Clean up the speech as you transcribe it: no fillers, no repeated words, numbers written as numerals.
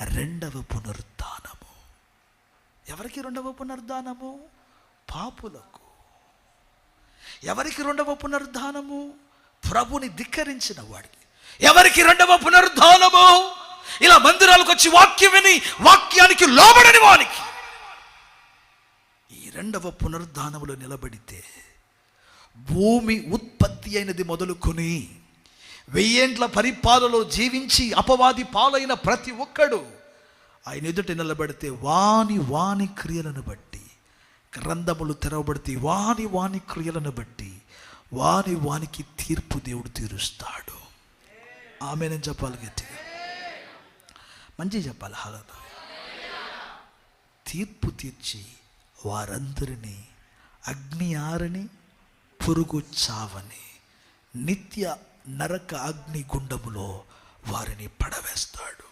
రెండవ పునరుద్ధానము. ఎవరికి రెండవ పునరుద్ధానము? పాపులకు. ఎవరికి రెండవ పునరుద్ధానము? ప్రభుని ధిక్కరించిన వాడికి. ఎవరికి రెండవ పునరుద్ధానము? ఇలా మందిరాలకు వచ్చి వాక్యం విని వాక్యానికి లోబడని వానికి. ఈ రెండవ పునరుద్ధానములో నిలబడితే భూమి ఉత్పత్తి అయినది మొదలుకొని 1000 ఏండ్ల పరిపాలనలో జీవించి అపవాది పాలైన ప్రతి ఒక్కడు ఆయన ఎదుట నిలబడితే వాని క్రియలను బట్టి, గ్రంథములు తెరవబడితే వాని క్రియలను బట్టి వానికి తీర్పు దేవుడు తీరుస్తాడు. ఆమేన్ చెప్పాలి గట్టిగా, మంచిగా చెప్పాలి. హల్లెలూయా. తీర్పు తీర్చి వారందరినీ అగ్ని ఆరని పురుగు చావని నిత్య నరక అగ్ని గుండములో వారిని పడవేస్తాడు.